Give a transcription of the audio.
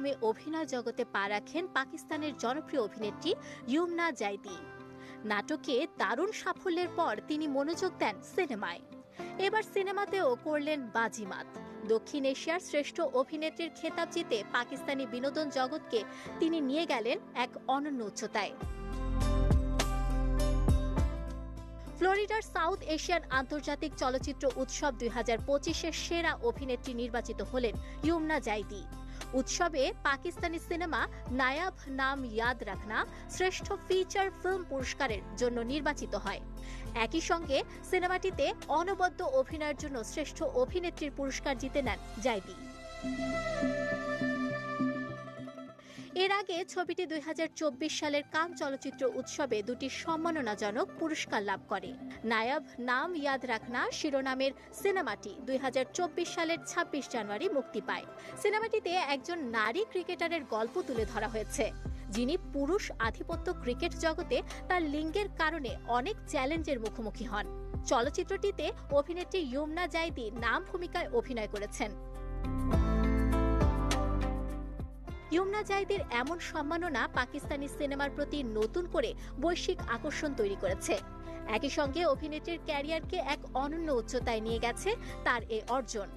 মাধ্যমে অভিনয় জগতে পা রাখেন পাকিস্তানের জনপ্রিয় অভিনেত্রী ইয়ুমনা জাইদি। নাটকে দারুণ সাফল্যের পর তিনি মনোযোগ দেন সিনেমায়। এবার সিনেমাতেও করলেন বাজিমাত। দক্ষিণ এশিয়ার শ্রেষ্ঠ অভিনেত্রীর খেতাব জিতে পাকিস্তানি বিনোদন জগৎকে তিনি নিয়ে গেলেন এক অনন্য উচ্চতায়। ফ্লোরিডার সাউথ এশিয়ান আন্তর্জাতিক চলচ্চিত্র উৎসব 2025-এর সেরা অভিনেত্রী নির্বাচিত হলেন ইয়ুমনা জাইদি। উৎসবে পাকিস্তানি সিনেমা নায়াব নাম ইয়াদ রাখনা শ্রেষ্ঠ ফিচার ফিল্ম পুরস্কারের জন্য নির্বাচিত হয়। একই সঙ্গে সিনেমাটিতে অনবদ্য অভিনয়ের জন্য শ্রেষ্ঠ অভিনেত্রীর পুরস্কার জিতে নেন জাইদি। এর আগে ছবিটি 2024 সালের কান চলচ্চিত্র উৎসবে দুটি সম্মাননাজনক পুরস্কার লাভ করে। নায়াব নাম ইয়াদ রাখনা শিরোনামের সিনেমাটি 2024 সালের 26 জানুয়ারি মুক্তি পায়। সিনেমাটিতে একজন নারী ক্রিকেটারের গল্প তুলে ধরা হয়েছে, যিনি পুরুষ আধিপত্য ক্রিকেট জগতে তার লিঙ্গের কারণে অনেক চ্যালেঞ্জের মুখোমুখি হন। চলচ্চিত্রটিতে অভিনেত্রী ইয়ুমনা জাইদি নাম ভূমিকায় অভিনয় করেছেন। ইয়ুমনা জাইদির এমন সম্মাননা পাকিস্তানি সিনেমার প্রতি নতুন করে বৈশ্বিক আকর্ষণ তৈরি করেছে। একই সঙ্গে অভিনেত্রীর ক্যারিয়ারকে এক অনন্য উচ্চতায় নিয়ে গেছে তার এই অর্জন।